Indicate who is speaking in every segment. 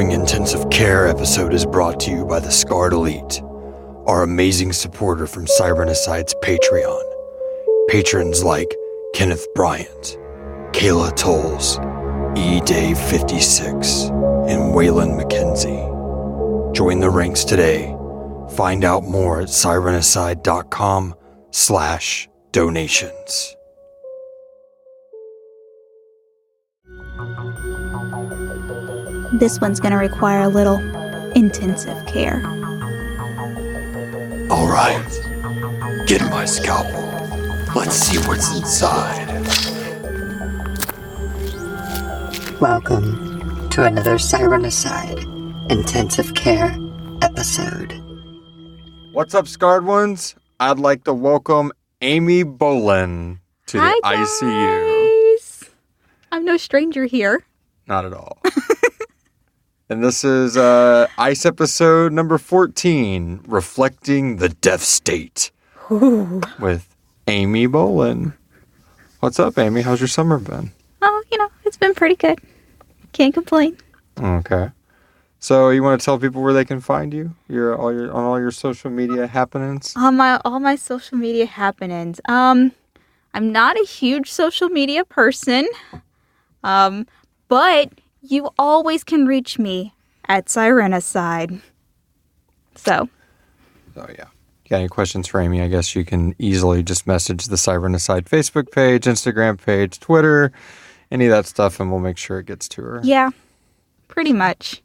Speaker 1: following intensive care episode is brought to you by the Scarred Elite, our amazing supporter from Cybernicide's Patreon. Patrons like Kenneth Bryant, Kayla Tolles, E-Dave56, and Waylon McKenzie. Join the ranks today. Find out more at cybernicide.com/donations.
Speaker 2: This one's gonna require a little intensive care.
Speaker 1: All right, get my scalpel. Let's see what's inside.
Speaker 3: Welcome to another Cybernicide intensive care episode.
Speaker 1: What's up, Scarred Ones? I'd like to welcome Amy Bowlin to the ICU.
Speaker 2: I'm no stranger here.
Speaker 1: Not at all. And this is ICE episode number 14, Reflecting the Death State.
Speaker 2: Ooh.
Speaker 1: With Amy Bowlin. What's up, Amy? How's your summer been?
Speaker 2: Oh, it's been pretty good. Can't complain.
Speaker 1: Okay. So you want to tell people where they can find you? On all your social media happenings?
Speaker 2: All my social media happenings. I'm not a huge social media person. But you always can reach me at Cybernicide. So
Speaker 1: yeah. You got any questions for Amy? I guess you can easily just message the Cybernicide Facebook page, Instagram page, Twitter, any of that stuff, and we'll make sure it gets to her.
Speaker 2: Yeah, pretty much.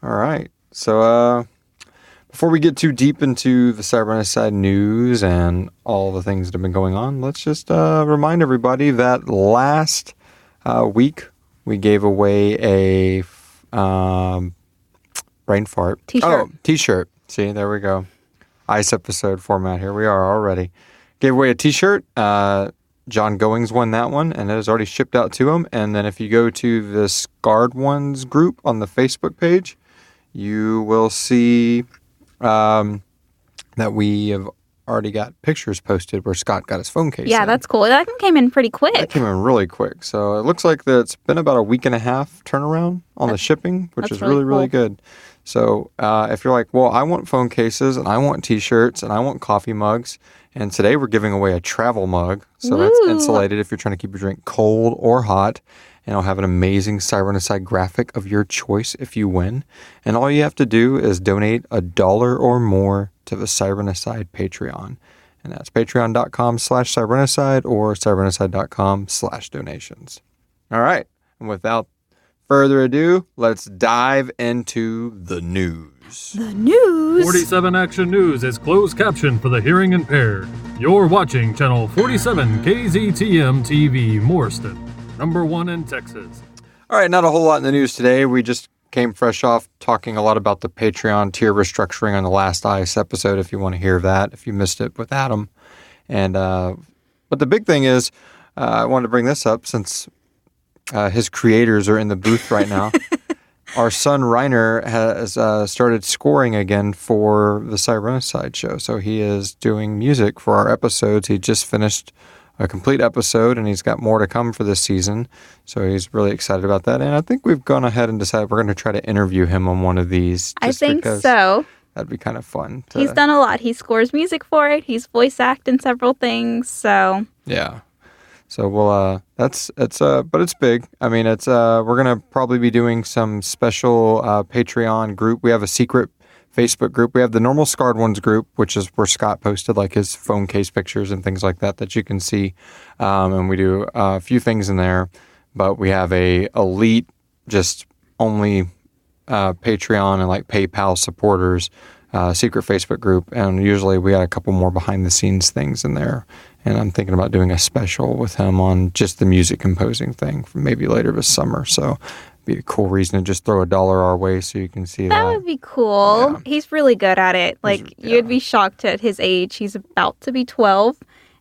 Speaker 1: All right. So before we get too deep into the Cybernicide news and all the things that have been going on, let's just remind everybody that last week we gave away a brain fart.
Speaker 2: T-shirt.
Speaker 1: Oh, T-shirt. See, there we go. ICE episode format. Here we are already. Gave away a T-shirt. John Goings won that one, and it has already shipped out to him. And then if you go to the Scarred Ones group on the Facebook page, you will see that we have already got pictures posted where Scott got his phone case.
Speaker 2: Yeah, that's cool. That came in pretty quick.
Speaker 1: That came in really quick. So it looks like that it's been about a week and a half turnaround on the shipping, which is really, really good. So if you're like, well, I want phone cases and I want T-shirts and I want coffee mugs, and today we're giving away a travel mug. So that's insulated if you're trying to keep your drink cold or hot. And it'll have an amazing Cybernicide graphic of your choice if you win. And all you have to do is donate $1 or more to the Cybernicide Patreon. And that's patreon.com/Cybernicide or cybernicide.com/donations. All right. And without further ado, let's dive into the news.
Speaker 2: The news?
Speaker 4: 47 Action News is closed caption for the hearing impaired. You're watching Channel 47 KZTM TV, Morriston. #1 in Texas.
Speaker 1: All right, not a whole lot in the news today. We just came fresh off talking a lot about the Patreon tier restructuring on the last ICE episode, if you want to hear that, if you missed it with Adam. And but the big thing is, I wanted to bring this up since his creators are in the booth right now. Our son Reiner has started scoring again for the Cybernicide show. So he is doing music for our episodes. He just finished a complete episode, and he's got more to come for this season. So he's really excited about that. And I think we've gone ahead and decided we're going to try to interview him on one of these.
Speaker 2: I think so.
Speaker 1: That'd be kind of fun.
Speaker 2: He's done a lot. He scores music for it. He's voice acted in several things. So
Speaker 1: yeah. So we'll but it's big. I mean, it's we're gonna probably be doing some special Patreon group. We have a secret Facebook group. We have the normal Scarred Ones group, which is where Scott posted like his phone case pictures and things like that you can see. And we do a few things in there, but we have a elite, just only Patreon and like PayPal supporters, secret Facebook group. And usually we got a couple more behind the scenes things in there. And I'm thinking about doing a special with him on just the music composing thing for maybe later this summer. So be a cool reason to just throw $1 our way so you can see that.
Speaker 2: That would be cool.
Speaker 1: Yeah.
Speaker 2: He's really good at it. Like, you'd be shocked at his age. He's about to be 12,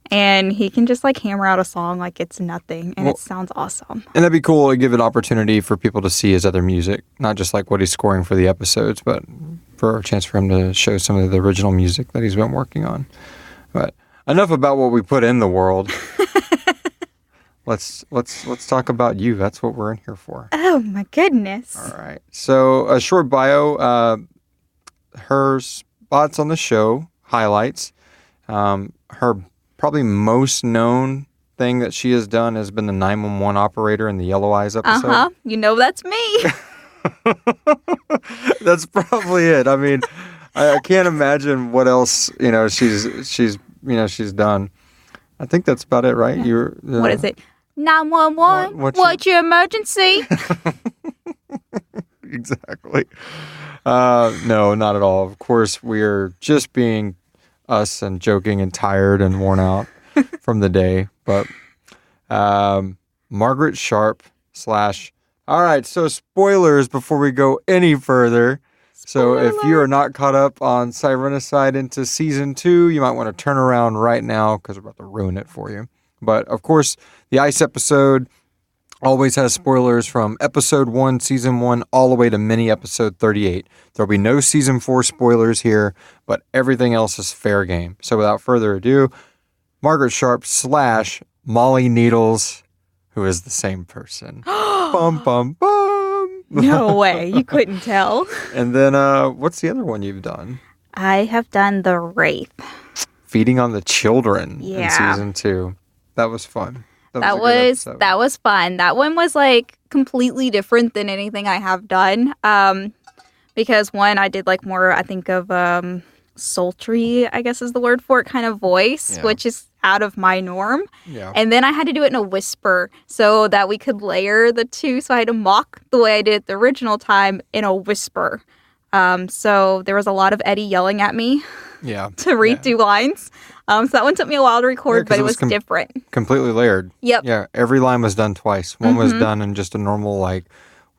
Speaker 2: and he can just, like, hammer out a song like it's nothing, and it sounds awesome.
Speaker 1: And that'd be cool to give an opportunity for people to see his other music, not just, like, what he's scoring for the episodes, but for a chance for him to show some of the original music that he's been working on. But enough about what we put in the world. let's talk about you. That's what we're in here for.
Speaker 2: Oh my goodness.
Speaker 1: All right. So a short bio. Her spots on the show, highlights. Her probably most known thing that she has done has been the 911 operator in the Yellow Eyes episode.
Speaker 2: You know that's me.
Speaker 1: That's probably it. I mean, I can't imagine what else she's done. I think that's about it, right?
Speaker 2: Yeah. What is it? 911. What's your emergency?
Speaker 1: Exactly. No, not at all. Of course, we're just being us and joking and tired and worn out from the day. But Margret Sharpe / all right, so spoilers before we go any further. So if you are not caught up on Sirenicide into season 2, you might want to turn around right now because we're about to ruin it for you. But of course, the ICE episode always has spoilers from episode 1, season 1, all the way to mini episode 38. There'll be no season 4 spoilers here, but everything else is fair game. So without further ado, Margret Sharpe / Molly Needles, who is the same person. Bum, bum, bum.
Speaker 2: No way. You couldn't tell.
Speaker 1: And then what's the other one you've done?
Speaker 2: I have done the Wraith.
Speaker 1: Feeding on the Children in
Speaker 2: Yeah.
Speaker 1: season 2. That was fun.
Speaker 2: That was fun. That one was like completely different than anything I have done. Because one, I did like more, I think of sultry, I guess is the word for it, kind of voice, which is out of my norm.
Speaker 1: Yeah.
Speaker 2: And then I had to do it in a whisper so that we could layer the two. So I had to mock the way I did it the original time in a whisper. So there was a lot of Eddie yelling at me to read 2 lines. So that one took me a while to record, but it was different.
Speaker 1: Completely layered.
Speaker 2: Yep.
Speaker 1: Yeah, every line was done twice. One was done in just a normal, like,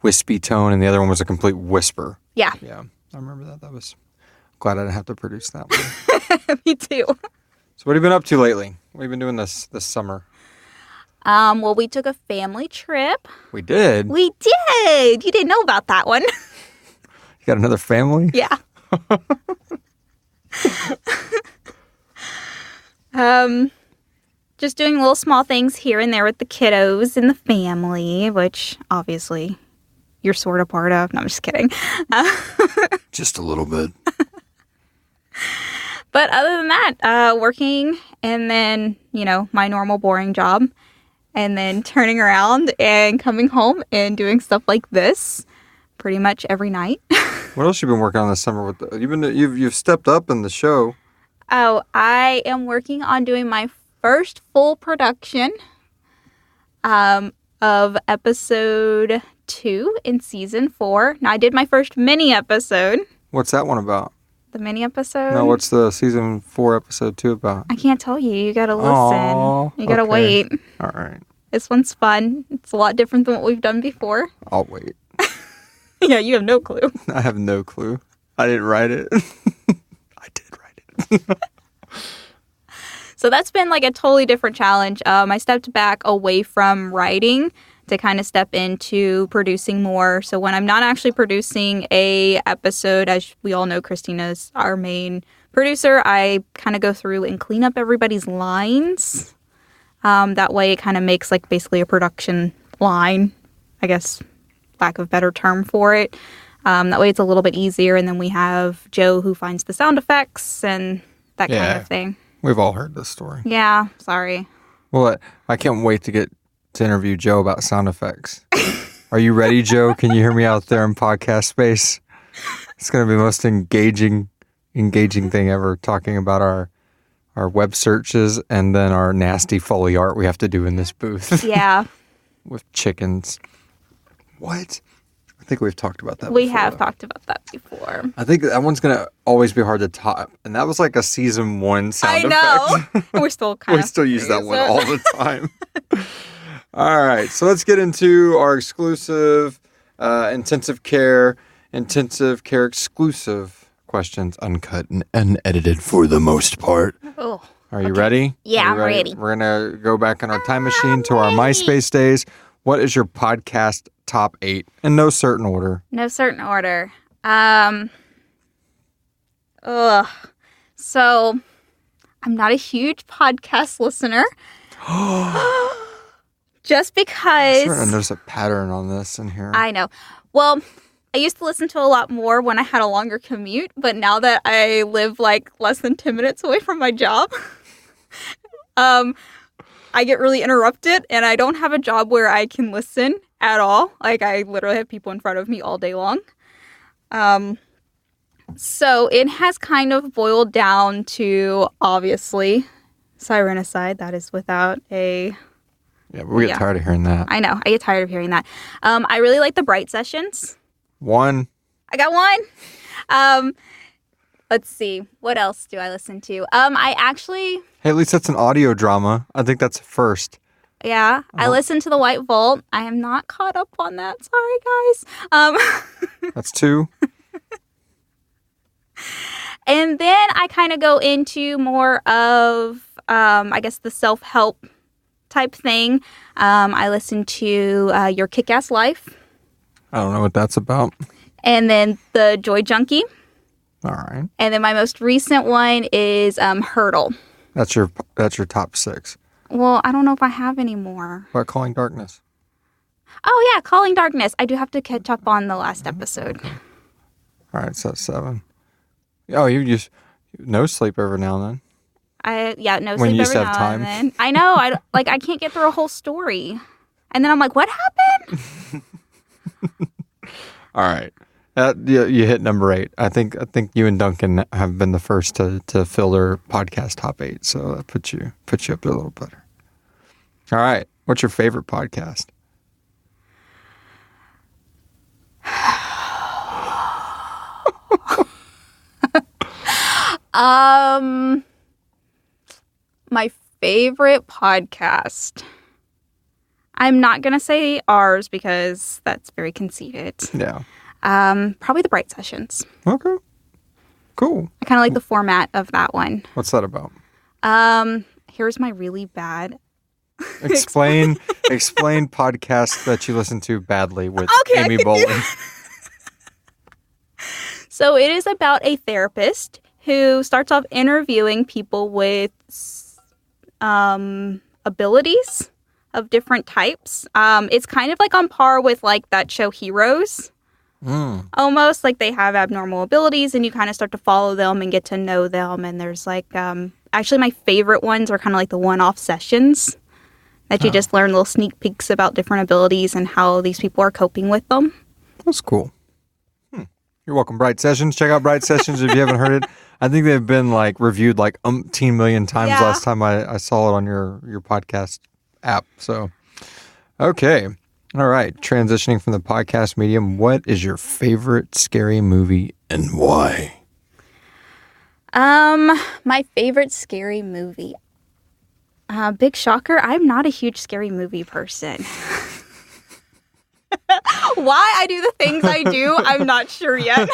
Speaker 1: wispy tone, and the other one was a complete whisper.
Speaker 2: Yeah.
Speaker 1: Yeah, I remember that. That was... Glad I didn't have to produce that one.
Speaker 2: Me too.
Speaker 1: So what have you been up to lately? What have you been doing this summer?
Speaker 2: Well, we took a family trip.
Speaker 1: We did?
Speaker 2: We did! You didn't know about that one.
Speaker 1: You got another family?
Speaker 2: Yeah. Just doing little small things here and there with the kiddos and the family, which obviously you're sort of part of. No, I'm just kidding.
Speaker 1: Just a little bit.
Speaker 2: But other than that, working and then, my normal boring job and then turning around and coming home and doing stuff like this pretty much every night.
Speaker 1: What else you been working on this summer? You've stepped up in the show.
Speaker 2: Oh, I am working on doing my first full production of episode 2 in season 4. Now, I did my first mini episode.
Speaker 1: What's that one about?
Speaker 2: The mini episode?
Speaker 1: No, what's the season 4 episode 2 about?
Speaker 2: I can't tell you. You gotta listen.
Speaker 1: Aww,
Speaker 2: you gotta wait.
Speaker 1: All right.
Speaker 2: This one's fun. It's a lot different than what we've done before.
Speaker 1: I'll wait.
Speaker 2: Yeah, you have no clue.
Speaker 1: I have no clue. I didn't write it. I did write it.
Speaker 2: So that's been like a totally different challenge. I stepped back away from writing to kind of step into producing more. So when I'm not actually producing a episode, as we all know, Christina's our main producer, I kind of go through and clean up everybody's lines. That way it kind of makes like basically a production line, I guess, lack of a better term for it. That way it's a little bit easier. And then we have Joe who finds the sound effects and that kind of thing.
Speaker 1: We've all heard this story.
Speaker 2: Yeah, sorry.
Speaker 1: Well, I can't wait to get to interview Joe about sound effects. Are you ready, Joe? Can you hear me out there in podcast space? It's going to be the most engaging thing ever, talking about our web searches and then our nasty Foley art we have to do in this booth.
Speaker 2: Yeah.
Speaker 1: With chickens. What? I think we've talked about that
Speaker 2: We
Speaker 1: before.
Speaker 2: have talked about that before.
Speaker 1: I think that one's going to always be hard to top. And that was like a season 1 sound effect.
Speaker 2: I know. We're still kind
Speaker 1: We
Speaker 2: of...
Speaker 1: still use that one all the time. All right. So let's get into our exclusive intensive care exclusive questions, uncut and unedited for the most part.
Speaker 2: Oh.
Speaker 1: Are you ready?
Speaker 2: Yeah,
Speaker 1: Are you
Speaker 2: I'm ready.
Speaker 1: We're going to go back in our time machine to our MySpace days. What is your podcast top 8? In no certain order.
Speaker 2: No certain order. So, I'm not a huge podcast listener. Just because...
Speaker 1: I'm starting to notice a pattern on this in here.
Speaker 2: I know. Well, I used to listen to a lot more when I had a longer commute, but now that I live like less than 10 minutes away from my job, I get really interrupted, and I don't have a job where I can listen at all. Like, I literally have people in front of me all day long. So it has kind of boiled down to, obviously, Sirenicide. That is without a...
Speaker 1: Yeah, but we get tired of hearing that.
Speaker 2: I know. I get tired of hearing that. I really like the Bright Sessions.
Speaker 1: One.
Speaker 2: I got one. Let's see. What else do I listen to? I actually...
Speaker 1: Hey, at least that's an audio drama. I think that's first.
Speaker 2: Yeah. I listen to The White Vault. I am not caught up on that. Sorry, guys.
Speaker 1: That's two.
Speaker 2: And then I kind of go into more of, I guess, the self-help type thing. I listen to Your Kick-Ass Life.
Speaker 1: I don't know what that's about.
Speaker 2: And then The Joy Junkie.
Speaker 1: All right.
Speaker 2: And then my most recent one is Hurdle.
Speaker 1: That's your top 6.
Speaker 2: Well, I don't know if I have any more.
Speaker 1: What about Calling Darkness?
Speaker 2: Oh, yeah, Calling Darkness. I do have to catch up on the last episode.
Speaker 1: All right, so that's 7. Oh, you just no sleep every now and then.
Speaker 2: No
Speaker 1: When
Speaker 2: sleep
Speaker 1: you
Speaker 2: every
Speaker 1: have
Speaker 2: now
Speaker 1: time.
Speaker 2: and then. I know. I can't get through a whole story. And then I'm like, what happened?
Speaker 1: All right. You hit number 8. I think you and Duncan have been the first to fill their podcast top 8, so that puts you up there a little better. All right. What's your favorite podcast?
Speaker 2: My favorite podcast. I'm not gonna say ours because that's very conceited.
Speaker 1: Yeah.
Speaker 2: Probably the Bright Sessions.
Speaker 1: Okay. Cool.
Speaker 2: I kind of like the format of that one.
Speaker 1: What's that about?
Speaker 2: Here's my really bad.
Speaker 1: Explain podcasts that you listen to badly with
Speaker 2: Okay,
Speaker 1: Amy Bowlin.
Speaker 2: So it is about a therapist who starts off interviewing people with abilities of different types. It's kind of like on par with like that show Heroes. Almost like they have abnormal abilities and you kind of start to follow them and get to know them. And there's like, actually my favorite ones are kind of like the one-off sessions that you just learn little sneak peeks about different abilities and how these people are coping with them.
Speaker 1: That's cool. You're welcome, Bright Sessions. Check out Bright Sessions if you haven't heard it. I think they've been like reviewed like umpteen million times last time I saw it on your podcast app. So, okay. All right. Transitioning from the podcast medium, what is your favorite scary movie and why?
Speaker 2: My favorite scary movie. Big shocker, I'm not a huge scary movie person. Why I do the things I do, I'm not sure yet.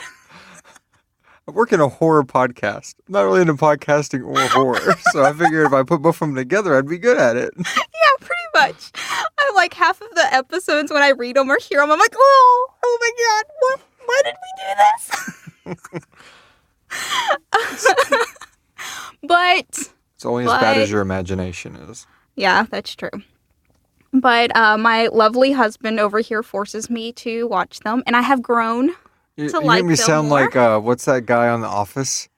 Speaker 1: I work in a horror podcast. I'm not really into podcasting or horror. So I figured if I put both of them together, I'd be good at it.
Speaker 2: Yeah, pretty much. I like half of the episodes when I read them or hear them, I'm like, oh my God, why did we do this? But
Speaker 1: it's only as bad as your imagination is.
Speaker 2: Yeah, that's true. But my lovely husband over here forces me to watch them, and I have grown to like them more.
Speaker 1: You make me sound like, what's that guy on The Office?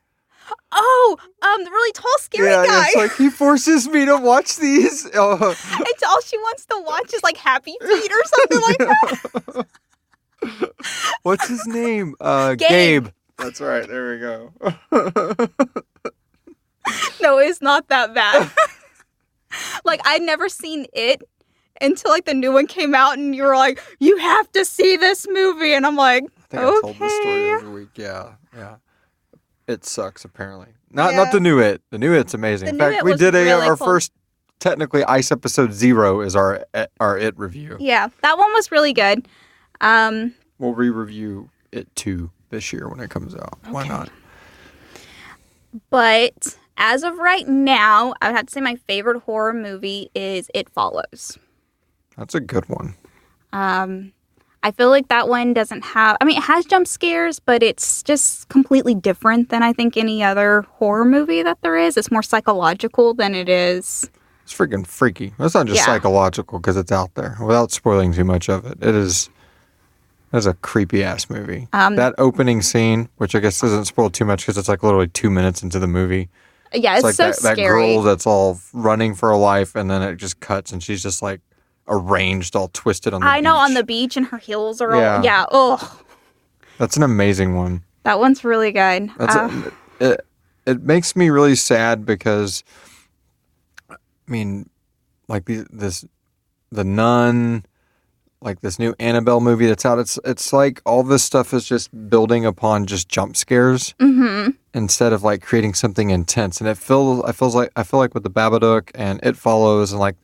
Speaker 2: Oh, the really tall, scary guy.
Speaker 1: Yeah, it's like, he forces me to watch these.
Speaker 2: It's all she wants to watch is like Happy Feet or something like that.
Speaker 1: What's his name? Gabe. That's right. There we go.
Speaker 2: No, it's not that bad. Like, I'd never seen it until like the new one came out, and you were like, "You have to see this movie," and I'm like,
Speaker 1: I think I told this story every week. Yeah. It sucks. Apparently, not the new It. The new It's amazing. In fact, we did our first, technically, ICE episode 0 is our It review.
Speaker 2: Yeah, that one was really good.
Speaker 1: We'll re-review It 2 this year when it comes out. Okay. Why not?
Speaker 2: But as of right now, I would have to say my favorite horror movie is It Follows.
Speaker 1: That's a good one.
Speaker 2: I feel like that one doesn't have... I mean, it has jump scares, but it's just completely different than I think any other horror movie that there is. It's more psychological than it is
Speaker 1: It's freaking freaky. That's not just psychological because it's out there. Without spoiling too much of it, that's a creepy ass movie. That opening scene, which I guess doesn't spoil too much because it's like literally 2 minutes into the movie.
Speaker 2: Yeah, it's
Speaker 1: like
Speaker 2: so
Speaker 1: that
Speaker 2: scary.
Speaker 1: That girl that's all running for her life, and then it just cuts, and she's just like arranged, all twisted on the beach.
Speaker 2: I know, on the beach, and her heels are all... Yeah, oh.
Speaker 1: That's an amazing one.
Speaker 2: That one's really good.
Speaker 1: It makes me really sad because... I mean, like the Nun, like this new Annabelle movie that's out. It's like all this stuff is just building upon just jump scares instead of like creating something intense. And I feel like with the Babadook and It Follows and like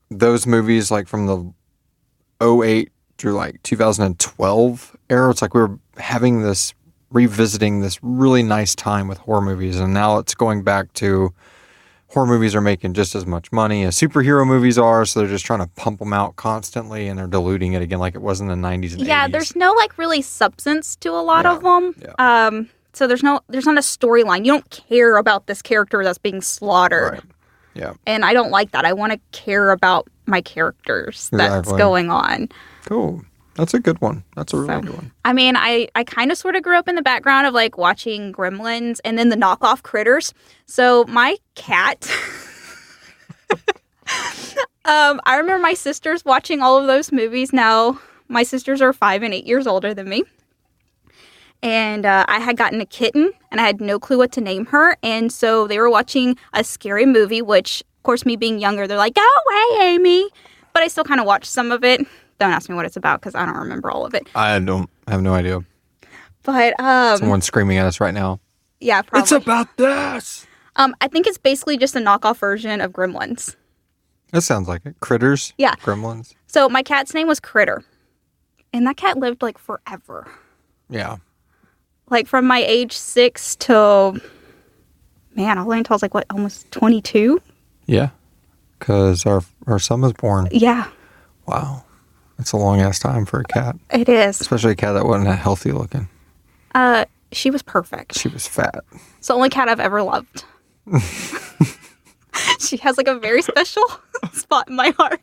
Speaker 1: those movies like from the 2008 through like 2012 era. It's like we were revisiting this really nice time with horror movies, and now it's going back to. Horror movies are making just as much money as superhero movies are, so they're just trying to pump them out constantly, and they're diluting it again like it was in the 90s and 80s.
Speaker 2: Yeah, there's no like really substance to a lot of them. Yeah. So there's not a storyline. You don't care about this character that's being slaughtered.
Speaker 1: Right. Yeah.
Speaker 2: And I don't like that. I want to care about my characters that's going on.
Speaker 1: Cool. That's a good one. That's a really good one.
Speaker 2: I mean, I kind of sort of grew up in the background of like watching Gremlins and then the knockoff Critters. So my cat, I remember my sisters watching all of those movies. Now, my sisters are 5 and 8 years older than me. And I had gotten a kitten and I had no clue what to name her. And so they were watching a scary movie, which, of course, me being younger, they're like, go away, Amy. But I still kind of watched some of it. Don't ask me what it's about because I don't remember all of it.
Speaker 1: I have no idea.
Speaker 2: But
Speaker 1: someone's screaming at us right now.
Speaker 2: Yeah, probably.
Speaker 1: It's about this.
Speaker 2: I think it's basically just a knockoff version of Gremlins.
Speaker 1: That sounds like it. Critters?
Speaker 2: Yeah.
Speaker 1: Gremlins?
Speaker 2: So my cat's name was Critter. And that cat lived like forever.
Speaker 1: Yeah.
Speaker 2: Like from my age 6 till, man, I lived until I was like, what, almost 22?
Speaker 1: Yeah. Because our son was born.
Speaker 2: Yeah.
Speaker 1: Wow. That's a long ass time for a cat.
Speaker 2: It is.
Speaker 1: Especially a cat that wasn't that healthy looking.
Speaker 2: She was perfect.
Speaker 1: She was fat.
Speaker 2: It's the only cat I've ever loved. She has like a very special spot in my heart.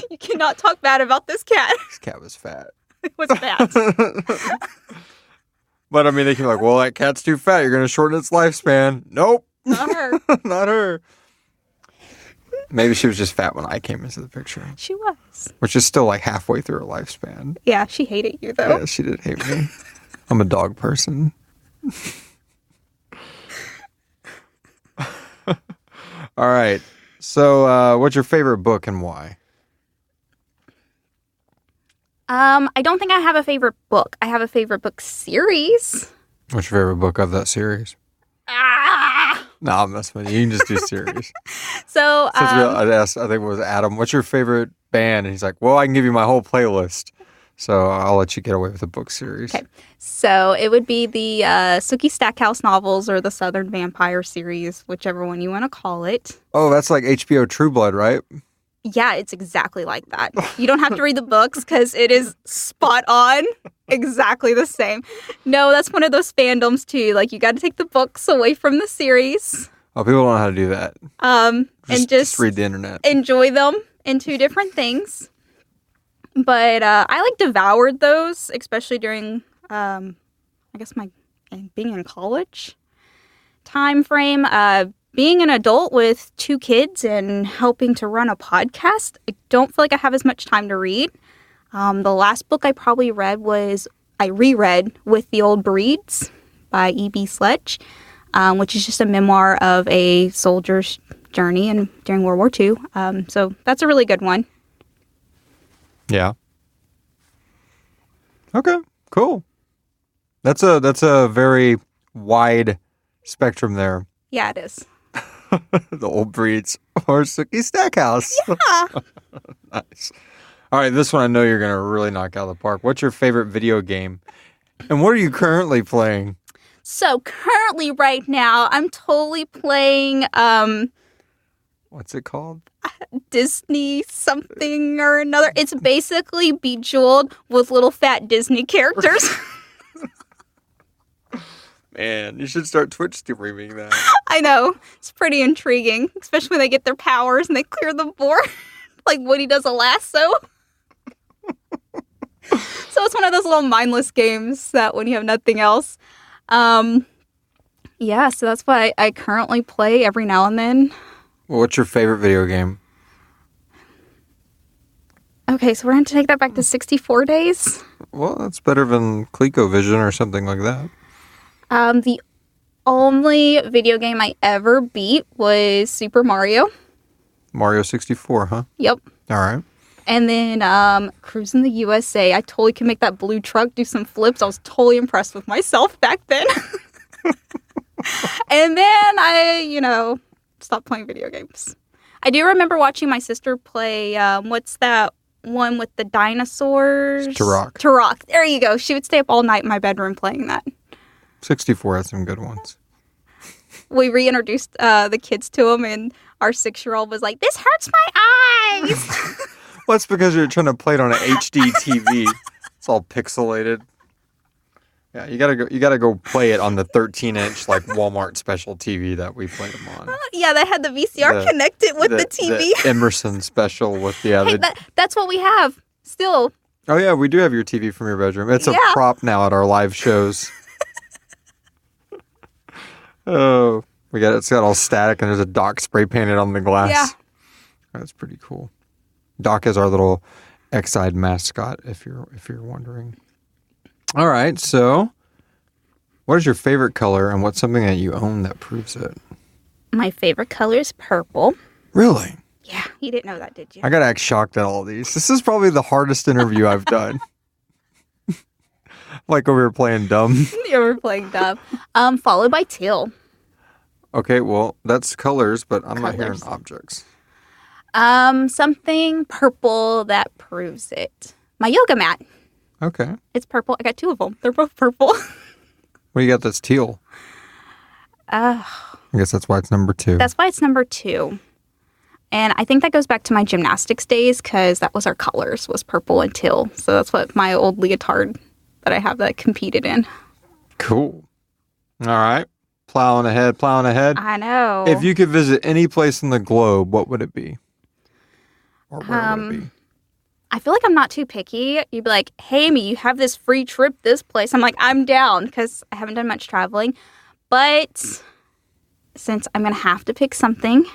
Speaker 2: You cannot talk bad about this cat.
Speaker 1: This cat was fat.
Speaker 2: It was bad.
Speaker 1: But I mean, they can be like, well, that cat's too fat. You're going to shorten its lifespan. Nope.
Speaker 2: Not her.
Speaker 1: Not her. Maybe she was just fat when I came into the picture.
Speaker 2: She was.
Speaker 1: Which is still like halfway through her lifespan.
Speaker 2: Yeah, she hated you though.
Speaker 1: Yeah, she did hate me. I'm a dog person. All right. So, what's your favorite book and why?
Speaker 2: I don't think I have a favorite book. I have a favorite book series.
Speaker 1: What's your favorite book of that series? No, I'm messing with you. You can just do series.
Speaker 2: So,
Speaker 1: I asked, I think it was Adam, what's your favorite band? And he's like, well, I can give you my whole playlist. So I'll let you get away with the book series.
Speaker 2: Okay. So it would be the Sookie Stackhouse novels or the Southern Vampire series, whichever one you want to call it.
Speaker 1: Oh, that's like HBO True Blood, right?
Speaker 2: Yeah, it's exactly like that. You don't have to read the books because it is spot on. Exactly the same. No, that's one of those fandoms too. Like you got to take the books away from the series.
Speaker 1: Oh, people don't know how to do that.
Speaker 2: And just
Speaker 1: read the internet.
Speaker 2: Enjoy them in two different things. But I like devoured those, especially during, I guess my being in college time frame. Being an adult with 2 kids and helping to run a podcast, I don't feel like I have as much time to read. The last book I probably read I reread With the Old Breeds by E.B. Sledge, which is just a memoir of a soldier's journey during World War II. So that's a really good one.
Speaker 1: Yeah. Okay, cool. That's a very wide spectrum there.
Speaker 2: Yeah, it is.
Speaker 1: The Old Breeds or Sookie Stackhouse.
Speaker 2: Yeah.
Speaker 1: Nice. All right, this one I know you're going to really knock out of the park. What's your favorite video game? And what are you currently playing?
Speaker 2: So currently right now, I'm totally playing,
Speaker 1: what's it called?
Speaker 2: Disney something or another. It's basically Bejeweled with little fat Disney characters.
Speaker 1: Man, you should start Twitch streaming that.
Speaker 2: I know. It's pretty intriguing, especially when they get their powers and they clear the board like Woody does a lasso. So it's one of those little mindless games that when you have nothing else. Yeah, so that's what I currently play every now and then.
Speaker 1: Well, what's your favorite video game?
Speaker 2: Okay, so we're going to take that back to 64 days.
Speaker 1: Well, that's better than ColecoVision or something like that.
Speaker 2: The only video game I ever beat was Super Mario.
Speaker 1: Mario 64, huh?
Speaker 2: Yep.
Speaker 1: All right.
Speaker 2: And then Cruising the USA. I totally can make that blue truck do some flips. I was totally impressed with myself back then. And then I, stopped playing video games. I do remember watching my sister play, what's that one with the dinosaurs?
Speaker 1: Turok.
Speaker 2: Turok. There you go. She would stay up all night in my bedroom playing that.
Speaker 1: 64 has some good ones.
Speaker 2: We reintroduced the kids to them, and our 6-year-old was like, "This hurts my eyes."
Speaker 1: Well, that's because you're trying to play it on an HD TV. It's all pixelated. Yeah, you gotta go play it on the 13-inch like Walmart special TV that we played them on.
Speaker 2: Yeah, they had the VCR connected with the TV.
Speaker 1: The Emerson special with
Speaker 2: Hey, that's what we have still.
Speaker 1: Oh yeah, we do have your TV from your bedroom. It's a prop now at our live shows. Oh, it's got all static and there's a Doc spray painted on the glass.
Speaker 2: Yeah.
Speaker 1: That's pretty cool. Doc is our little X-eyed mascot, if you're wondering. All right, so what is your favorite color and what's something that you own that proves it?
Speaker 2: My favorite color is purple.
Speaker 1: Really?
Speaker 2: Yeah, you didn't know that, did you?
Speaker 1: I got to act shocked at all these. This is probably the hardest interview I've done. Like over here playing dumb.
Speaker 2: You were playing dumb. Followed by teal.
Speaker 1: Okay, well, that's colors, but I'm not hearing objects.
Speaker 2: Something purple that proves it. My yoga mat.
Speaker 1: Okay.
Speaker 2: It's purple. I got 2 of them. They're both purple.
Speaker 1: What do you got that's teal? I guess that's why it's number 2.
Speaker 2: That's why it's number 2. And I think that goes back to my gymnastics days because that was our colors, was purple and teal. So that's what my old leotard that I have that I competed in.
Speaker 1: Cool. All right. Plowing ahead.
Speaker 2: I know.
Speaker 1: If you could visit any place in the globe, what would it be? Or where would it be?
Speaker 2: I feel like I'm not too picky. You'd be like, "Hey, Amy, you have this free trip this place." I'm like, "I'm down," because I haven't done much traveling. But since I'm going to have to pick something,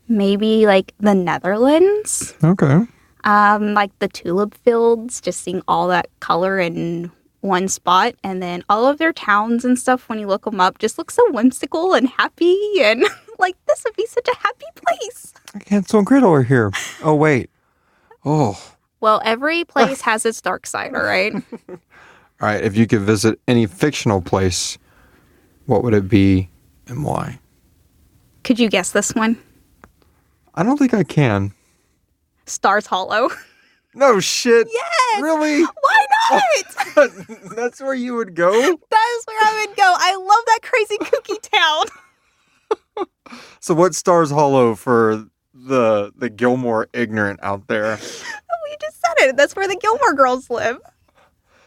Speaker 2: maybe like the Netherlands.
Speaker 1: Okay.
Speaker 2: Like the tulip fields, just seeing all that color in one spot. And then all of their towns and stuff, when you look them up, just look so whimsical and happy. And like, this would be such a happy place.
Speaker 1: Hansel and Gretel are here. Oh, wait. Oh.
Speaker 2: Well, every place has its dark side, all right?
Speaker 1: All right. If you could visit any fictional place, what would it be and why?
Speaker 2: Could you guess this one?
Speaker 1: I don't think I can.
Speaker 2: Stars Hollow.
Speaker 1: No shit.
Speaker 2: Yes.
Speaker 1: Really?
Speaker 2: Why not?
Speaker 1: That's where you would go?
Speaker 2: That is where I would go. I love that crazy kooky town.
Speaker 1: So what Stars Hollow for the Gilmore ignorant out there?
Speaker 2: We just said it. That's where the Gilmore Girls live.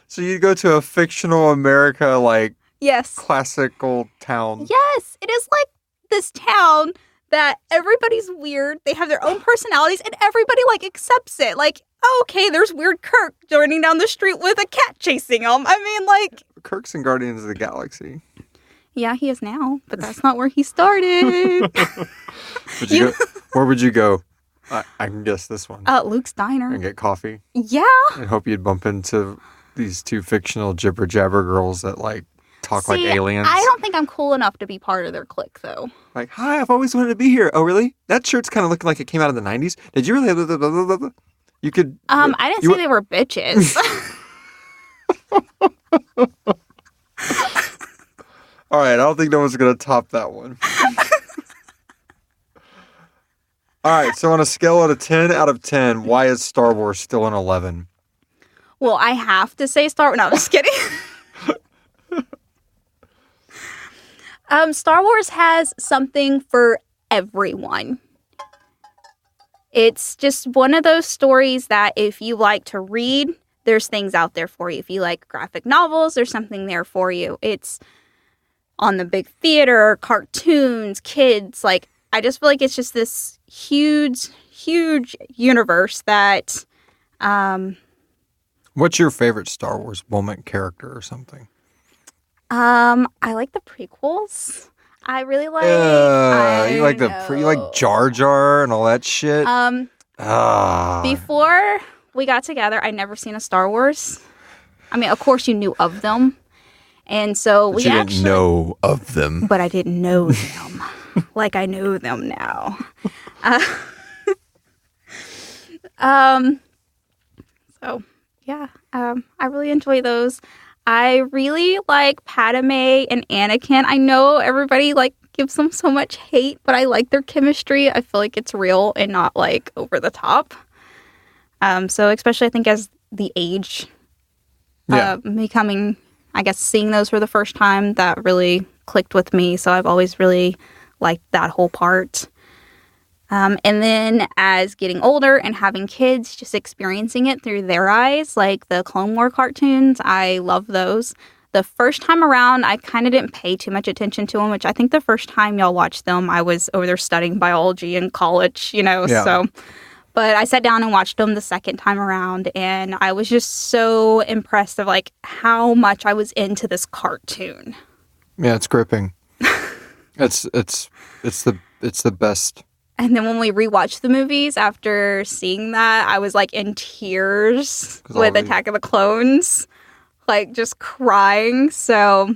Speaker 1: So you go to a fictional America, like,
Speaker 2: yes,
Speaker 1: classical town.
Speaker 2: Yes, it is like this town that everybody's weird. They have their own personalities, and everybody like accepts it. Like, oh, okay, there's weird Kirk running down the street with a cat chasing him. I mean, like,
Speaker 1: Kirk's in Guardians of the Galaxy.
Speaker 2: Yeah, he is now, but that's not where he started.
Speaker 1: Where would you go? I can guess this one.
Speaker 2: Luke's Diner.
Speaker 1: And get coffee.
Speaker 2: Yeah.
Speaker 1: I hope you'd bump into these 2 fictional jibber jabber girls that like talk like aliens.
Speaker 2: I don't think I'm cool enough to be part of their clique, though.
Speaker 1: Like, hi, I've always wanted to be here. Oh, really? That shirt's kind of looking like it came out of the 90s. Did you really? Blah, blah, blah, blah, blah. You could.
Speaker 2: I didn't say they were bitches.
Speaker 1: All right, I don't think no one's going to top that one. All right, so on a scale of 10 out of 10, why is Star Wars still an 11?
Speaker 2: Well, I have to say Star Wars. No, I'm just kidding. Star Wars has something for everyone. It's just one of those stories that if you like to read, there's things out there for you. If you like graphic novels, there's something there for you. It's on the big theater, cartoons, kids. Like, I just feel like it's just this huge universe that...
Speaker 1: What's your favorite Star Wars moment, character, or something?
Speaker 2: I like the prequels. I really like...
Speaker 1: you like you like Jar Jar and all that shit?
Speaker 2: Before we got together, I'd never seen a Star Wars. I mean, of course you knew of them. And so
Speaker 1: but you didn't know of them.
Speaker 2: But I didn't know them like I know them now. So, yeah, I really enjoy those. I really like Padme and Anakin. I know everybody gives them so much hate, but I like their chemistry. I feel like it's real and not over the top. So especially I think as the age, becoming, I guess, seeing those for the first time, that really clicked with me. So I've always really liked that whole part. And then as getting older and having kids, just experiencing it through their eyes, like the Clone War cartoons, I love those. The first time around, I kind of didn't pay too much attention to them, which I think the first time y'all watched them, I was over there studying biology in college, so. But I sat down and watched them the second time around, and I was just so impressed of how much I was into this cartoon.
Speaker 1: Yeah, it's gripping. it's the best.
Speaker 2: And then when we rewatched the movies after seeing that, I was in tears with Attack of the Clones, just crying. So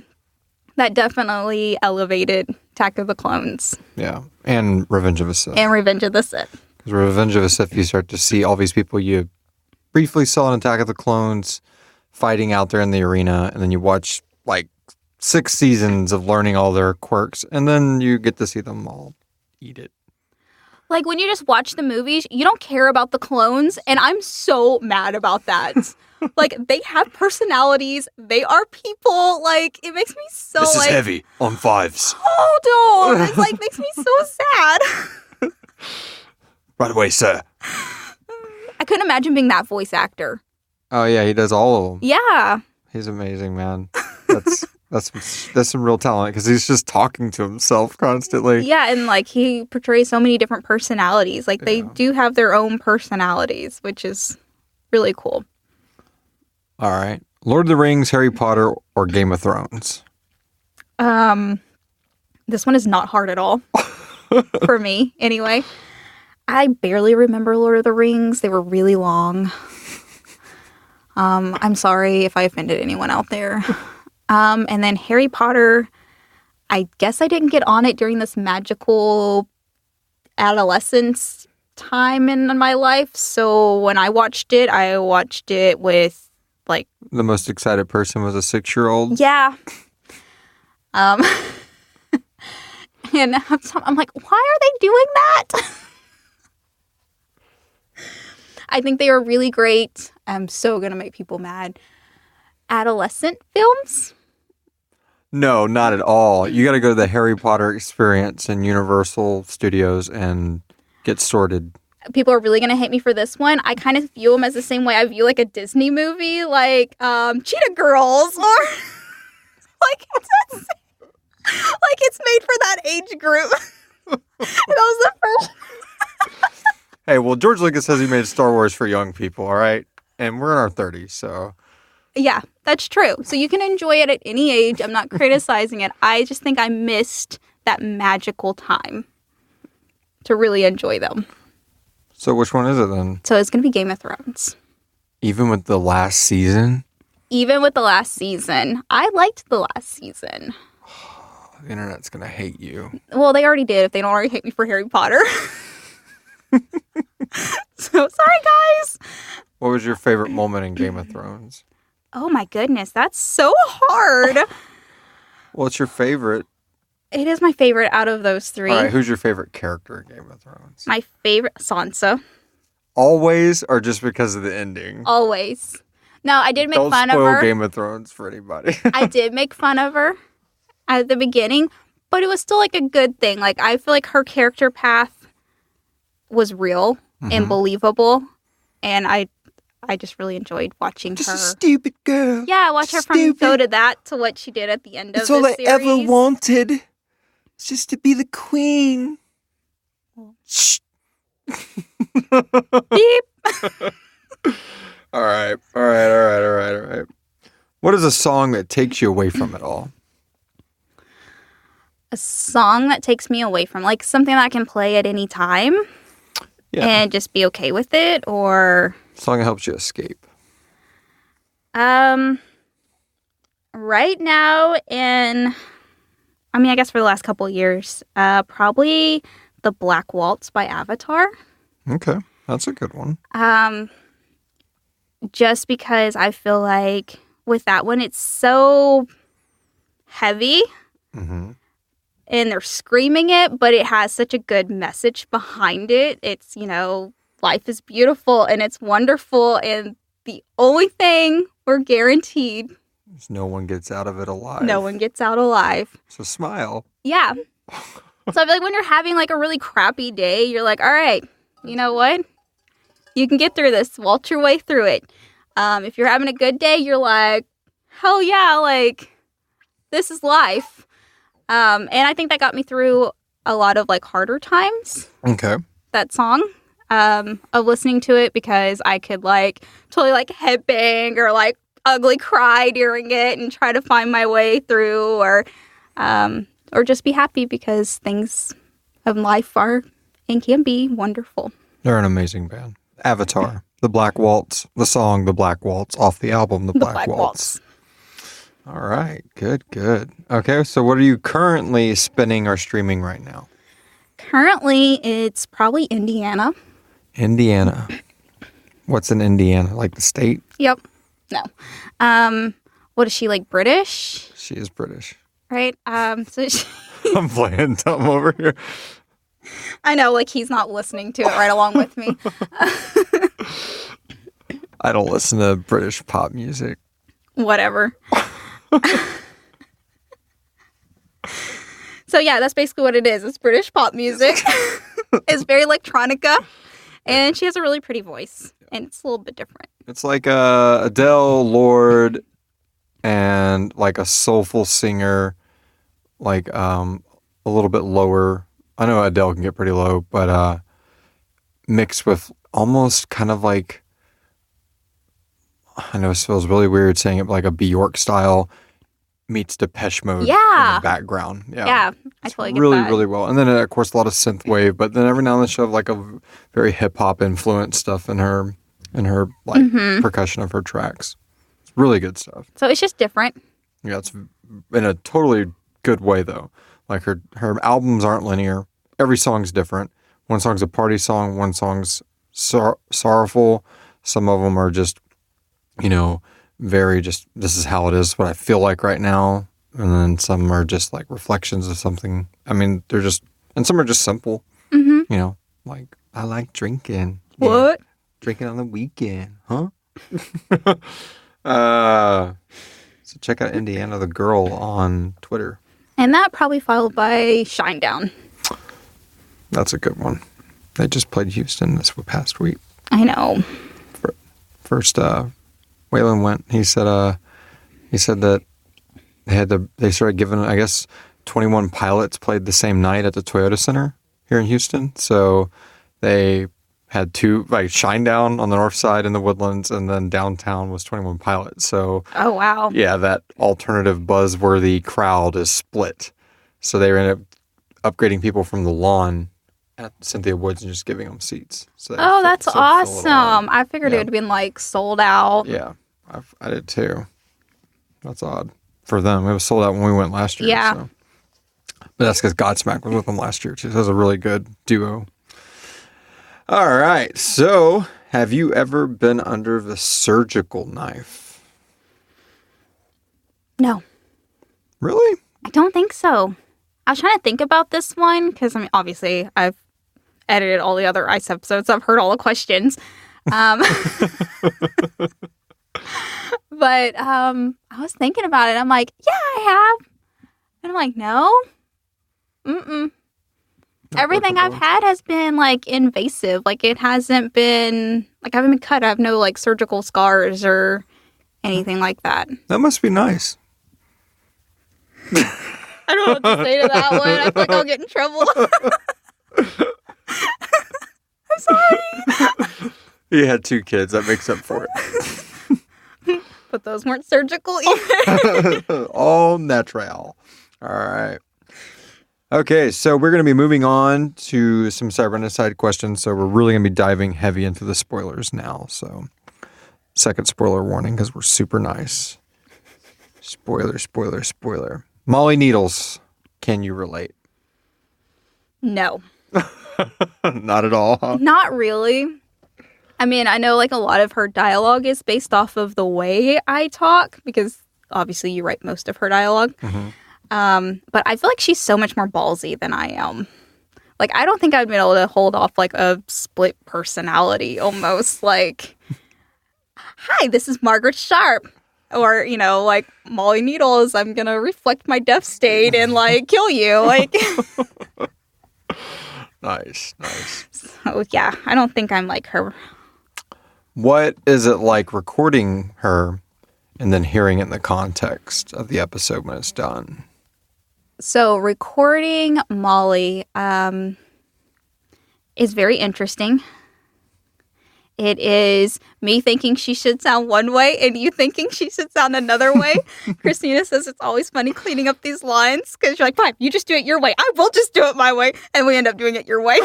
Speaker 2: that definitely elevated Attack of the Clones.
Speaker 1: Yeah, and Revenge of the Sith. Because Revenge of the Sith, you start to see all these people you briefly saw in Attack of the Clones fighting out there in the arena, and then you watch 6 seasons of learning all their quirks, and then you get to see them all eat it.
Speaker 2: When you just watch the movies, you don't care about the clones, and I'm so mad about that. They have personalities. They are people. It makes me so,
Speaker 1: This is heavy on 5s.
Speaker 2: Hold on. It, makes me so sad.
Speaker 1: Right away, sir.
Speaker 2: I couldn't imagine being that voice actor.
Speaker 1: Oh, yeah, he does all of them.
Speaker 2: Yeah.
Speaker 1: He's amazing, man. That's some real talent because he's just talking to himself constantly.
Speaker 2: Yeah, and he portrays so many different personalities. They do have their own personalities, which is really cool.
Speaker 1: All right. Lord of the Rings, Harry Potter, or Game of Thrones?
Speaker 2: This one is not hard at all. For me, anyway. I barely remember Lord of the Rings. They were really long. I'm sorry if I offended anyone out there. And then Harry Potter, I guess I didn't get on it during this magical adolescence time in my life. So when I watched it with
Speaker 1: the most excited person was a 6-year-old.
Speaker 2: Yeah. And I'm like, why are they doing that? I think they are really great. I'm so going to make people mad. Adolescent films?
Speaker 1: No, not at all. You got to go to the Harry Potter experience in Universal Studios and get sorted.
Speaker 2: People are really going to hate me for this one. I kind of view them as the same way I view a Disney movie, Cheetah Girls, or it's made for that age group. That was the first.
Speaker 1: Hey, well, George Lucas says he made Star Wars for young people, all right? And we're in our 30s, so...
Speaker 2: Yeah, that's true. So you can enjoy it at any age. I'm not criticizing it. I just think I missed that magical time to really enjoy them.
Speaker 1: So which one is it then?
Speaker 2: So it's going to be Game of Thrones.
Speaker 1: Even with the last season?
Speaker 2: Even with the last season. I liked the last season.
Speaker 1: The internet's going to hate you.
Speaker 2: Well, they already did if they don't already hate me for Harry Potter. So, sorry, guys.
Speaker 1: What was your favorite moment in Game of Thrones?
Speaker 2: Oh, my goodness. That's so hard.
Speaker 1: What's your favorite?
Speaker 2: It is my favorite out of those 3.
Speaker 1: All right, who's your favorite character in Game of Thrones?
Speaker 2: My favorite, Sansa.
Speaker 1: Always, or just because of the ending?
Speaker 2: Always. No, I did make fun of her.
Speaker 1: Don't spoil Game of Thrones for anybody.
Speaker 2: I did make fun of her at the beginning, but it was still a good thing. I feel like her character path was real and believable, and I I just really enjoyed watching
Speaker 1: Just
Speaker 2: her.
Speaker 1: a stupid girl.
Speaker 2: Yeah, watch her from So Did That to what she did at the end of
Speaker 1: It's all
Speaker 2: this
Speaker 1: I
Speaker 2: series.
Speaker 1: ever wanted. It's just to be the queen. Shh.
Speaker 2: Beep.
Speaker 1: All right. What is a song that takes you away from it all?
Speaker 2: A song that takes me away from, like something that I can play at any time and just be okay with it, or
Speaker 1: Song that helps you escape.
Speaker 2: right now, and I mean, I guess for the last couple of years, probably The Black Waltz by Avatar.
Speaker 1: Okay, that's a good one.
Speaker 2: Just because I feel like with that one, it's so heavy.
Speaker 1: Mm-hmm.
Speaker 2: And they're screaming it, but it has such a good message behind it. It's, life is beautiful and it's wonderful. And the only thing we're guaranteed,
Speaker 1: No one gets out of it alive.
Speaker 2: no one gets out alive.
Speaker 1: So smile.
Speaker 2: Yeah. So I feel like when you're having like a really crappy day, you're like, all right, you know what? You can get through this. Waltz your way through it. If you're having a good day, you're like, hell yeah, like, this is life. And I think that got me through a lot of like harder times.
Speaker 1: Okay.
Speaker 2: That song, of listening to it, because I could like totally like headbang or like ugly cry during it and try to find my way through, or just be happy because things of life are and can be wonderful.
Speaker 1: They're an amazing band. Avatar, The Black Waltz, the song The Black Waltz off the album The Black Waltz. All right, good. Okay, so what are you currently spinning or streaming right now?
Speaker 2: Currently, it's probably Indiana.
Speaker 1: Indiana. What's in Indiana? Like the state?
Speaker 2: Yep. No. What is she, like British?
Speaker 1: She is British.
Speaker 2: Right? So
Speaker 1: I'm playing dumb over here.
Speaker 2: I know, like he's not listening to it right along with me.
Speaker 1: I don't listen to British pop music.
Speaker 2: Whatever. So yeah, that's basically what it is. It's British pop music. It's very electronica, and she has a really pretty voice, and it's a little bit different.
Speaker 1: It's like Adele, Lorde, and like a soulful singer, like a little bit lower. I know Adele can get pretty low, but mixed with almost kind of like, I know it feels really weird saying it, but like a Bjork style meets Depeche Mode in the background.
Speaker 2: Yeah, I totally get
Speaker 1: really,
Speaker 2: that.
Speaker 1: really well. And then, of course, a lot of synth wave, but then every now and then she'll have like a very hip hop influence stuff in her like percussion of her tracks. It's really good stuff.
Speaker 2: So it's just different.
Speaker 1: Yeah, it's in a totally good way though. Like her albums aren't linear. Every song's different. One song's a party song. One song's sorrowful. Some of them are just, very just, this is how it is, what I feel like right now. And then some are just like reflections of something. I mean, they're just, and some are just simple. Mm-hmm. Like, I like drinking.
Speaker 2: What?
Speaker 1: Yeah, drinking on the weekend, huh? So check out Indiana the Girl on Twitter.
Speaker 2: And that probably followed by Shinedown.
Speaker 1: That's a good one. They just played Houston this past week.
Speaker 2: I know.
Speaker 1: First, Waylon went. He said that they started giving, I guess, 21 Pilots played the same night at the Toyota Center here in Houston. So they had two, like Shinedown on the north side in the Woodlands, and then downtown was 21 Pilots. So,
Speaker 2: oh wow,
Speaker 1: yeah, that alternative buzzworthy crowd is split. So they ended up upgrading people from the lawn at Cynthia Woods and just giving them seats. So
Speaker 2: that's awesome. I figured it would have been like sold out.
Speaker 1: Yeah, I did too. That's odd for them. It was sold out when we went last year.
Speaker 2: Yeah.
Speaker 1: So. But that's because Godsmack was with them last year too. So it was a really good duo. All right. So have you ever been under the surgical knife?
Speaker 2: No.
Speaker 1: Really?
Speaker 2: I don't think so. I was trying to think about this one because, I mean, obviously, I've edited all the other ICE episodes. So I've heard all the questions. But I was thinking about it. I'm like, yeah, I have. And I'm like, no. Mm-mm. Everything I've had has been like invasive. Like it hasn't been like I haven't been cut. I have no like surgical scars or anything like that.
Speaker 1: That must be nice.
Speaker 2: I don't know what to say to that one. I feel like I'll get in trouble. I'm sorry.
Speaker 1: You had 2 kids. That makes up for it.
Speaker 2: But those weren't surgical either.
Speaker 1: All natural. All right. Okay, so we're going to be moving on to some Cybernicide questions. So we're really going to be diving heavy into the spoilers now. So second spoiler warning because we're super nice. Spoiler, spoiler, spoiler. Molly Needles, can you relate?
Speaker 2: No.
Speaker 1: Not at all, huh?
Speaker 2: Not really. I mean, I know like a lot of her dialogue is based off of the way I talk because obviously you write most of her dialogue.
Speaker 1: Mm-hmm.
Speaker 2: But I feel like she's so much more ballsy than I am. Like, I don't think I'd been able to hold off like a split personality almost. Like, hi, this is Margret Sharpe. Or, you know, like, Molly Needles, I'm going to reflect my death state and, like, kill you. Like,
Speaker 1: Nice.
Speaker 2: so, yeah, I don't think I'm like her.
Speaker 1: What is it like recording her and then hearing it in the context of the episode when it's done?
Speaker 2: So, recording Molly is very interesting. It is me thinking she should sound one way and you thinking she should sound another way. Christina says it's always funny cleaning up these lines because you're like, fine, you just do it your way. I will just do it my way. And we end up doing it your way.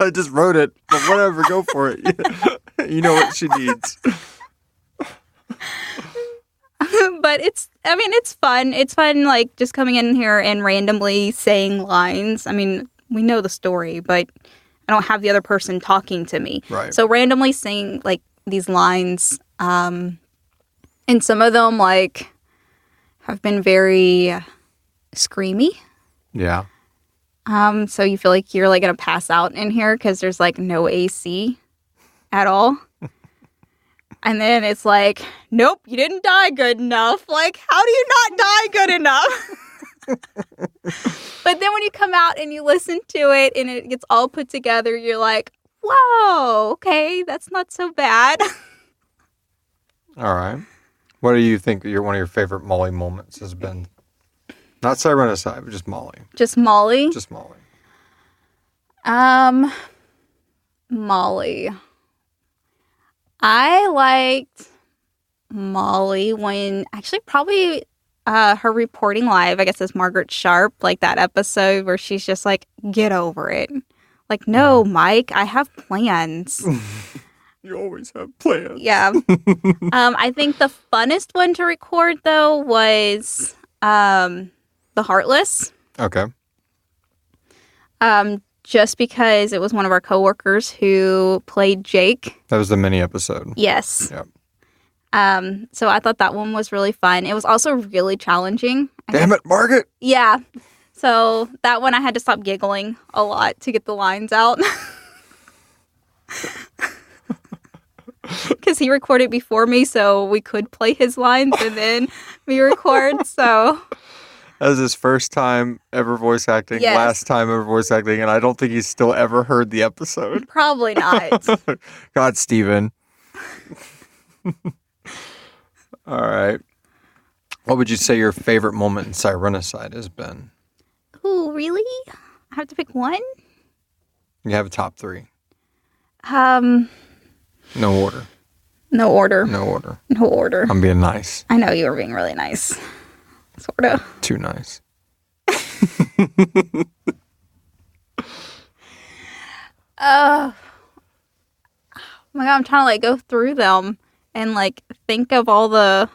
Speaker 1: I just wrote it, but whatever, go for it. You know what she needs.
Speaker 2: But it's fun. It's fun, like, just coming in here and randomly saying lines. I mean, we know the story, but I don't have the other person talking to me.
Speaker 1: Right.
Speaker 2: So randomly saying, like, these lines, and some of them, like, have been very screamy.
Speaker 1: Yeah.
Speaker 2: So you feel like you're, like, going to pass out in here because there's, like, no AC at all. And then it's like, nope, you didn't die good enough. Like, how do you not die good enough? But then when you come out and you listen to it and it gets all put together, you're like, whoa, okay, that's not so bad.
Speaker 1: All right. What do you think one of your favorite Molly moments has been? Not Cybernicide, but just Molly.
Speaker 2: Just Molly?
Speaker 1: Just Molly.
Speaker 2: Molly. I liked Molly when, actually probably her reporting live, I guess it's Margret Sharpe, like that episode where she's just like, get over it. Like, no, Mike, I have plans.
Speaker 1: You always have plans.
Speaker 2: Yeah. I think the funnest one to record, though, was The Heartless.
Speaker 1: Okay.
Speaker 2: Just because it was one of our coworkers who played Jake.
Speaker 1: That was the mini episode.
Speaker 2: Yes.
Speaker 1: Yep.
Speaker 2: So I thought that one was really fun. It was also really challenging.
Speaker 1: Damn it, Margret!
Speaker 2: Yeah. So that one I had to stop giggling a lot to get the lines out. Because he recorded before me, so we could play his lines and then me record, so...
Speaker 1: That was his first time ever voice acting,
Speaker 2: Yes.
Speaker 1: last time ever voice acting, and I don't think he's still ever heard the episode.
Speaker 2: Probably not.
Speaker 1: God, Steven. All right. What would you say your favorite moment in Cybernicide has been?
Speaker 2: Ooh, really? I have to pick one?
Speaker 1: You have a top 3.
Speaker 2: No
Speaker 1: No order.
Speaker 2: order.
Speaker 1: No order.
Speaker 2: No order.
Speaker 1: I'm being nice.
Speaker 2: I know you were being really nice. Sort of.
Speaker 1: Too nice.
Speaker 2: Oh my God, I'm trying to like go through them and like think of all the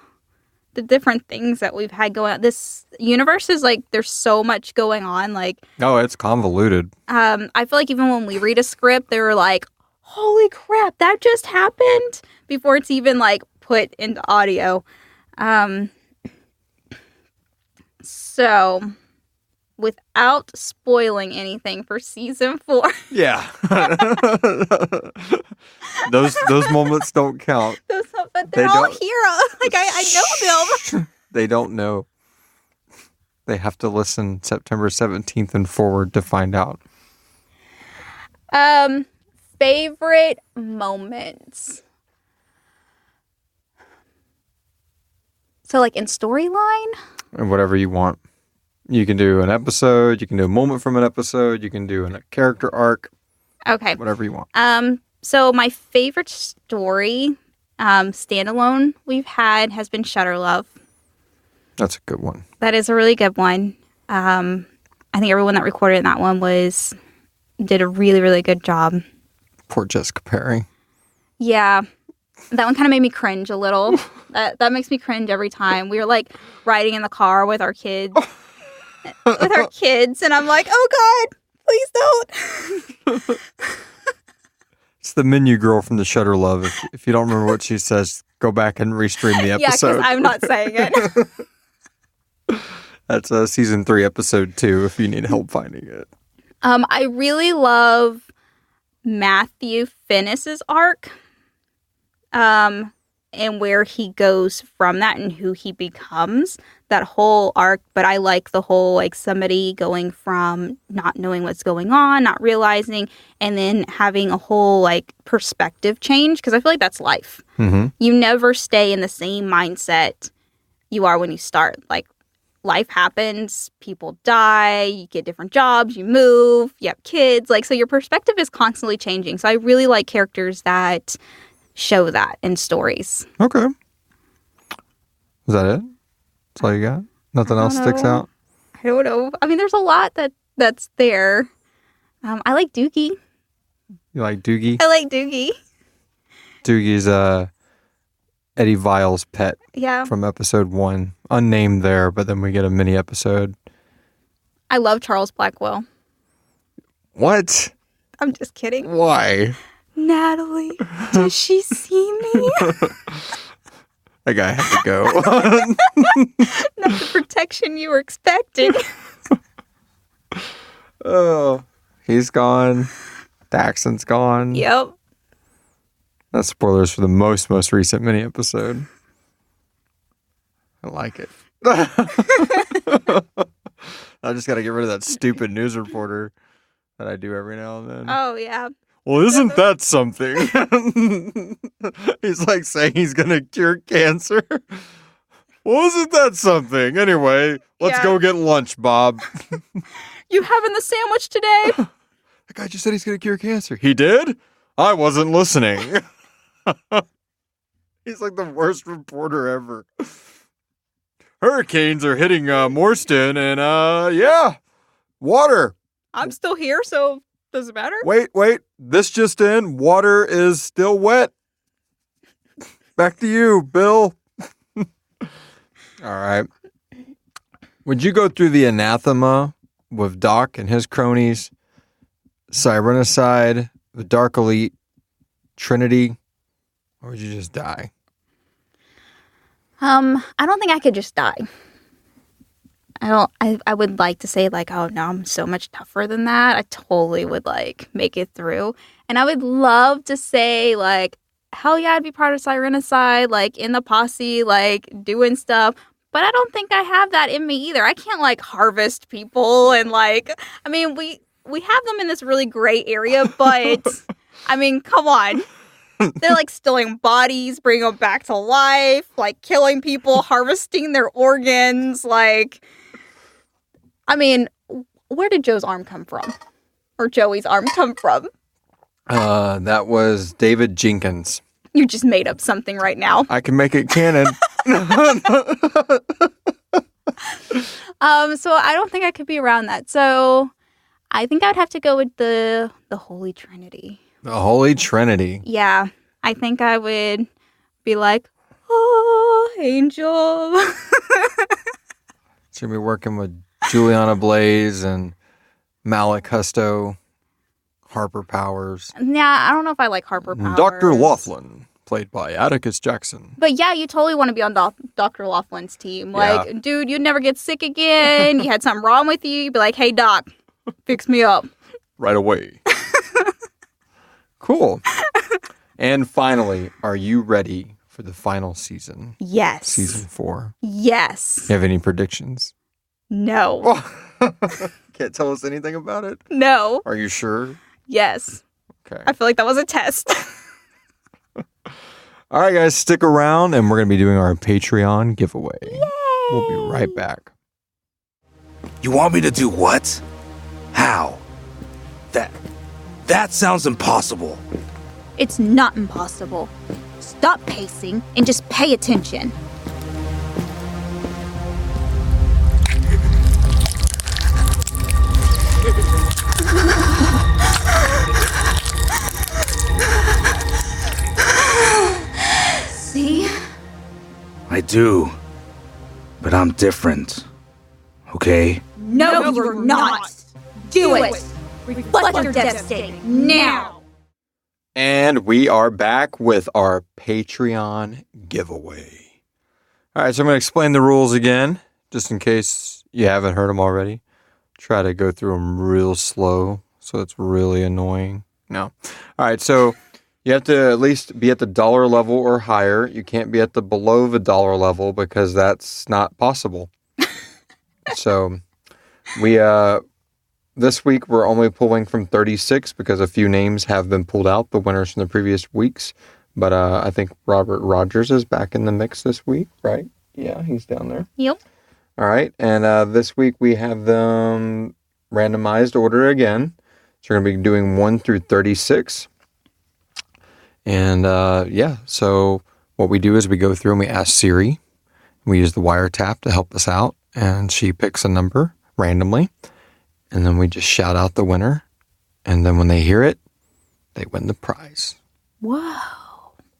Speaker 2: different things that we've had going on. This universe is like, there's so much going on. Like,
Speaker 1: Oh, it's convoluted.
Speaker 2: I feel like even when we read a script, they were like, holy crap, that just happened before it's even like put into audio. So, without spoiling anything for season 4,
Speaker 1: Yeah. Those moments don't count.
Speaker 2: but
Speaker 1: They
Speaker 2: they're all
Speaker 1: don't-
Speaker 2: here. Like I know them.
Speaker 1: They don't know. They have to listen September 17th and forward to find out.
Speaker 2: Favorite moments. So, like, in storyline?
Speaker 1: And whatever you want. You can do an episode. You can do a moment from an episode. You can do a character arc.
Speaker 2: Okay.
Speaker 1: Whatever you want.
Speaker 2: So my favorite story, standalone we've had has been Shutter Love.
Speaker 1: That's a good one.
Speaker 2: That is a really good one. I think everyone that recorded in that one did a really, really good job.
Speaker 1: Poor Jessica Perry.
Speaker 2: Yeah. That one kind of made me cringe a little. That makes me cringe every time. We were like riding in the car with our kids. And I'm like, oh God, please don't.
Speaker 1: It's the menu girl from the Shutter Love. If you don't remember what she says, go back and restream the episode.
Speaker 2: Yeah, because I'm not saying it.
Speaker 1: That's season 3, episode 2, if you need help finding it.
Speaker 2: I really love Matthew Finnis's arc. And where he goes from that and who he becomes, that whole arc. But I like the whole, like, somebody going from not knowing what's going on, not realizing, and then having a whole, like, perspective change. Because I feel like that's life.
Speaker 1: Mm-hmm.
Speaker 2: You never stay in the same mindset you are when you start. Like, life happens, people die, you get different jobs, you move, you have kids. Like, so your perspective is constantly changing. So I really like characters that show that in stories.
Speaker 1: Okay. Is that it? That's all you got? Nothing else sticks out?
Speaker 2: I don't know. I mean, there's a lot that's there. I like Doogie.
Speaker 1: You like Doogie?
Speaker 2: I like Doogie.
Speaker 1: Doogie's Eddie Vile's pet
Speaker 2: Yeah.
Speaker 1: from episode 1. Unnamed there, but then we get a mini episode.
Speaker 2: I love Charles Blackwell.
Speaker 1: What?
Speaker 2: I'm just kidding.
Speaker 1: Why?
Speaker 2: Natalie, does she see me?
Speaker 1: That guy had to go.
Speaker 2: Not the protection you were expecting.
Speaker 1: Oh, he's gone. The accent's gone.
Speaker 2: Yep.
Speaker 1: That's spoilers for the most recent mini episode. I like it. I just got to get rid of that stupid news reporter that I do every now and then.
Speaker 2: Oh, yeah.
Speaker 1: Well, isn't that something? He's like saying he's going to cure cancer. Well, isn't that something? Anyway, let's go get lunch, Bob.
Speaker 2: You having the sandwich today?
Speaker 1: That guy just said he's going to cure cancer. He did? I wasn't listening. He's like the worst reporter ever. Hurricanes are hitting Morston and, water.
Speaker 2: I'm still here, so does it matter?
Speaker 1: Wait. This just in. Water is still wet. Back to you, Bill. All right. Would you go through the anathema with Doc and his cronies, Sirenicide, the Dark Elite, Trinity, or would you just die?
Speaker 2: I don't think I could just die. I would like to say, like, oh no, I'm so much tougher than that. I totally would, like, make it through. And I would love to say, like, hell yeah, I'd be part of Sirenicide, like, in the posse, like, doing stuff. But I don't think I have that in me either. I can't, like, harvest people and, like, I mean, we have them in this really gray area, but, I mean, come on. They're, like, stealing bodies, bringing them back to life, like, killing people, harvesting their organs, like... I mean, where did Joe's arm come from? Or Joey's arm come from?
Speaker 1: That was David Jenkins.
Speaker 2: You just made up something right now.
Speaker 1: I can make it canon.
Speaker 2: So I don't think I could be around that. So I think I'd have to go with the Holy Trinity.
Speaker 1: The Holy Trinity.
Speaker 2: Yeah. I think I would be like, oh, angel.
Speaker 1: Should be working with Juliana Blaze and Malik Husto, Harper Powers.
Speaker 2: Yeah, I don't know if I like Harper Powers.
Speaker 1: Dr. Laughlin, played by Atticus Jackson.
Speaker 2: But yeah, you totally want to be on Dr. Laughlin's team. Like, dude, you'd never get sick again. You had something wrong with you. You'd be like, hey, Doc, fix me up.
Speaker 1: Right away. Cool. And finally, are you ready for the final season?
Speaker 2: Yes.
Speaker 1: Season 4.
Speaker 2: Yes.
Speaker 1: You have any predictions?
Speaker 2: No.
Speaker 1: Can't tell us anything about it?
Speaker 2: No.
Speaker 1: Are you sure?
Speaker 2: Yes.
Speaker 1: Okay.
Speaker 2: I feel like that was a test.
Speaker 1: All right, guys, stick around, and we're going to be doing our Patreon giveaway.
Speaker 2: Yay!
Speaker 1: We'll be right back.
Speaker 5: You want me to do what? How? That sounds impossible.
Speaker 2: It's not impossible. Stop pacing and just pay attention. See?
Speaker 5: I do. But I'm different. Okay?
Speaker 2: No, you're not. Do it. Reflect your death state now.
Speaker 1: And we are back with our Patreon giveaway. All right, so I'm going to explain the rules again, just in case you haven't heard them already. Try to go through them real slow, so it's really annoying. No. All right, so you have to at least be at the dollar level or higher. You can't be at the below the dollar level because that's not possible. So we this week we're only pulling from 36 because a few names have been pulled out, the winners from the previous weeks. But I think Robert Rogers is back in the mix this week, right? Yeah, he's down there.
Speaker 2: Yep.
Speaker 1: All right, and this week we have them randomized order again. So we're going to be doing 1 through 36. And yeah, so what we do is we go through and we ask Siri. We use the wiretap to help us out, and she picks a number randomly. And then we just shout out the winner. And then when they hear it, they win the prize.
Speaker 2: Whoa.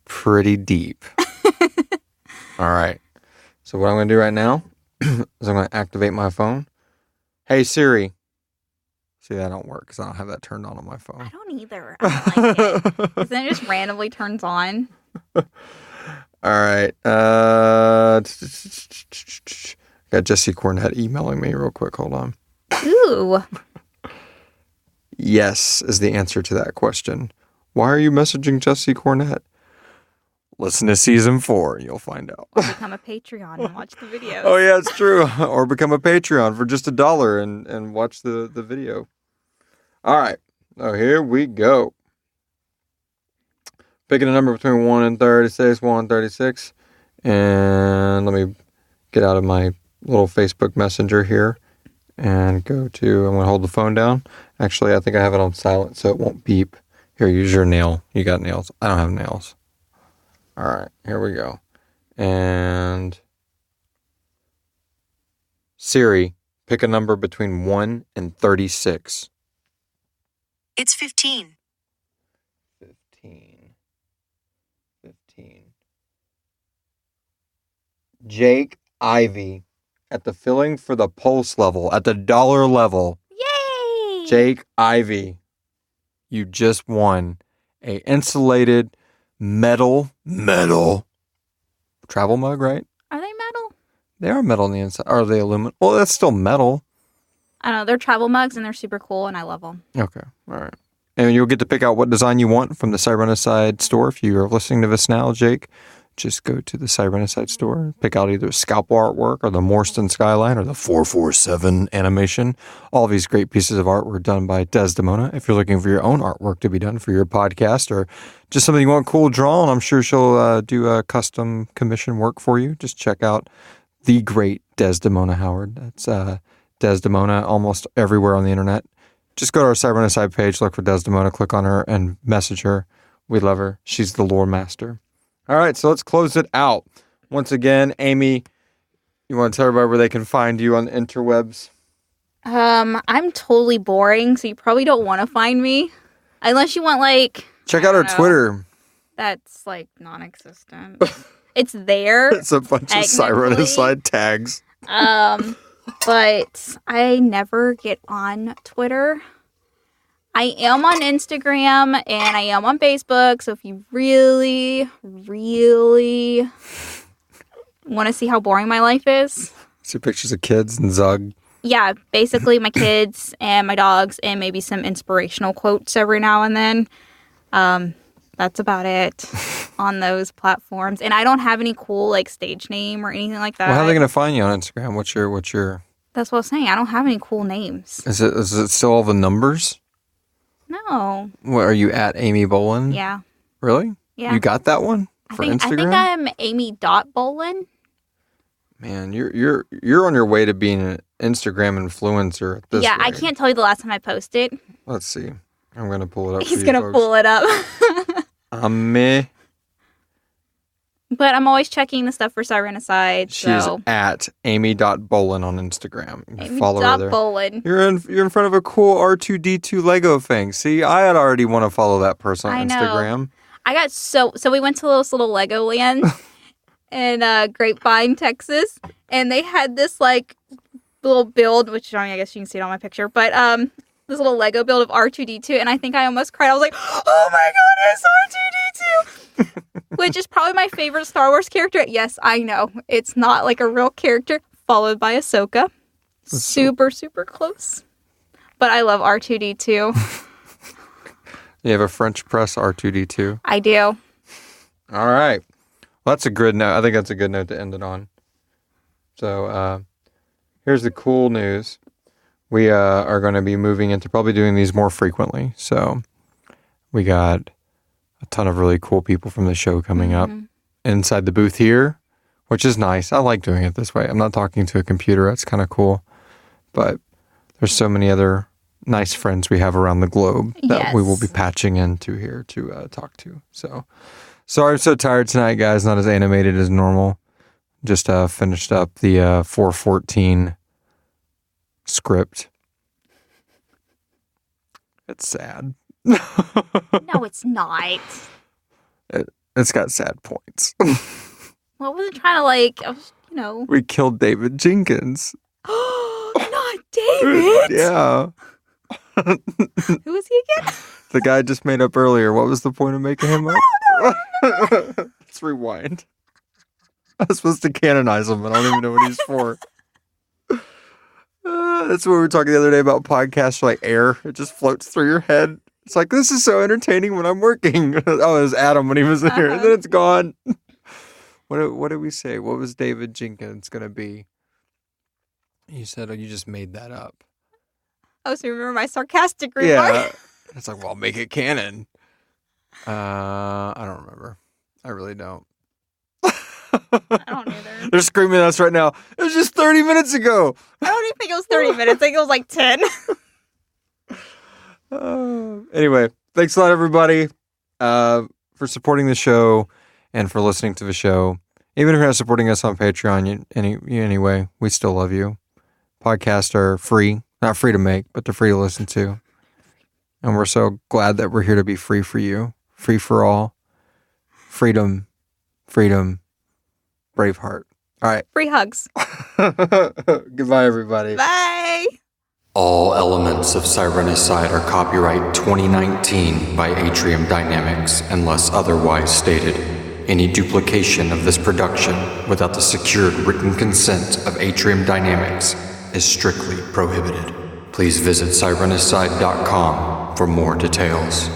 Speaker 1: Pretty deep. All right. So what I'm going to do right now is I'm going to activate my phone. Hey, Siri. See, that don't work because I don't have that turned on my phone.
Speaker 2: I don't either. I don't like it. Because then it just randomly turns on.
Speaker 1: All right. Got Jesse Cornett emailing me real quick. Hold on.
Speaker 2: Ooh.
Speaker 1: Yes is the answer to that question. Why are you messaging Jesse Cornett? Listen to season 4 and you'll find out.
Speaker 2: Or become a Patreon and watch the videos.
Speaker 1: Oh, yeah, it's true. Or become a Patreon for just $1 and watch the video. All right. So here we go. Picking a number between 1 and 36. 1 and 36. And let me get out of my little Facebook Messenger here and go to, I'm going to hold the phone down. Actually, I think I have it on silent so it won't beep. Here, use your nail. You got nails. I don't have nails. All right, here we go. And Siri, pick a number between 1 and 36.
Speaker 6: It's 15.
Speaker 1: 15. Jake Ivy at the filling for the pulse level, at the dollar level.
Speaker 2: Yay!
Speaker 1: Jake Ivy, you just won a insulated metal travel mug, right?
Speaker 2: Are they metal?
Speaker 1: They are metal on the inside. Are they aluminum? Well, that's still metal.
Speaker 2: I don't know. They're travel mugs and they're super cool and I love them.
Speaker 1: Okay. All right. And you'll get to pick out what design you want from the Cybernicide store. If you are listening to this now, Jake, just go to the Cybernicide store, pick out either scalpel artwork or the Morstan skyline or the 447 animation. All these great pieces of art were done by Desdemona. If you're looking for your own artwork to be done for your podcast or just something you want cool drawn, I'm sure she'll do a custom commission work for you. Just check out the great Desdemona Howard. That's Desdemona almost everywhere on the internet. Just go to our Cybernicide page, look for Desdemona, click on her, and message her. We love her. She's the lore master. All right, so let's close it out. Once again, Amy, you want to tell everybody where they can find you on the interwebs?
Speaker 2: I'm totally boring, so you probably don't want to find me. Unless you want, like...
Speaker 1: Check out our Twitter.
Speaker 2: That's, like, non-existent. It's there.
Speaker 1: It's a bunch of Cybernicide tags.
Speaker 2: But I never get on Twitter. I am on Instagram and I am on Facebook. So if you really, really want to see how boring my life is.
Speaker 1: See pictures of kids and Zug.
Speaker 2: Yeah, basically my kids and my dogs and maybe some inspirational quotes every now and then. That's about it on those platforms. And I don't have any cool like stage name or anything like that.
Speaker 1: Well, how are they going to find you on Instagram? What's your
Speaker 2: That's what I was saying. I don't have any cool names.
Speaker 1: Is it still all the numbers?
Speaker 2: No.
Speaker 1: What, are you at Amy Bowlin?
Speaker 2: Yeah.
Speaker 1: Really?
Speaker 2: Yeah.
Speaker 1: You got that one for Instagram?
Speaker 2: I think I'm Amy.Bowlin.
Speaker 1: Man, you're on your way to being an Instagram influencer at this
Speaker 2: Yeah,
Speaker 1: rate.
Speaker 2: I can't tell you the last time I posted.
Speaker 1: Let's see. I'm going to pull it up.
Speaker 2: He's going to pull it up.
Speaker 1: Me.
Speaker 2: But I'm always checking the stuff for Sirenicide.
Speaker 1: She's
Speaker 2: So.
Speaker 1: at amy.bowlin on Instagram. You can follow her there.
Speaker 2: Bowlin.
Speaker 1: You're in front of a cool R2D2 Lego thing. See, I had already want to follow that person on Instagram.
Speaker 2: I got so we went to this little Lego land in Grapevine, Texas, and they had this like little build, which I guess you can see it on my picture, but this little Lego build of R2D2, and I think I almost cried. I was like, "Oh my god, it's R2D2!" Which is probably my favorite Star Wars character. Yes, I know it's not like a real character. Followed by Ahsoka, super close, but I love R2D2.
Speaker 1: You have a French press R2D2.
Speaker 2: I do.
Speaker 1: All right. Well, that's a good note. I think that's a good note to end it on. So here's the cool news. We are going to be moving into probably doing these more frequently. So we got a ton of really cool people from the show coming up inside the booth here, which is nice. I like doing it this way. I'm not talking to a computer. That's kind of cool. But there's so many other nice friends we have around the globe that we will be patching into here to talk to. So sorry I'm so tired tonight, guys. Not as animated as normal. Just finished up the 414 script. It's sad.
Speaker 2: No, it's not.
Speaker 1: It's got sad points.
Speaker 2: Well, I wasn't trying to like, I was,
Speaker 1: We killed David Jenkins.
Speaker 2: Not David.
Speaker 1: Yeah.
Speaker 2: Who is he again?
Speaker 1: The guy I just made up earlier. What was the point of making him up? Let's rewind. I was supposed to canonize him, but I don't even know what he's for. That's what we were talking the other day about podcasts like air. It just floats through your head. It's like, this is so entertaining when I'm working. Oh, it was Adam when he was in here. And then it's gone. What did we say? What was David Jenkins going to be? You said, you just made that up.
Speaker 2: Oh, so you remember my sarcastic remark?
Speaker 1: Yeah. It's like, well, make it canon. I don't remember. I really don't.
Speaker 2: I don't either.
Speaker 1: They're screaming at us right now. It was just 30 minutes ago.
Speaker 2: I don't even think it was 30 minutes. I think it was like 10.
Speaker 1: Anyway, thanks a lot, everybody, for supporting the show and for listening to the show. Even if you're not supporting us on Patreon, anyway, we still love you. Podcasts are free. Not free to make, but they're free to listen to. And we're so glad that we're here to be free for you. Free for all. Freedom. Braveheart. All right.
Speaker 2: Free hugs.
Speaker 1: Goodbye, everybody.
Speaker 2: Bye.
Speaker 1: All elements of Sirenicide are copyright 2019 by Atrium Dynamics unless otherwise stated. Any duplication of this production without the secured written consent of Atrium Dynamics is strictly prohibited. Please visit Sirenicide.com for more details.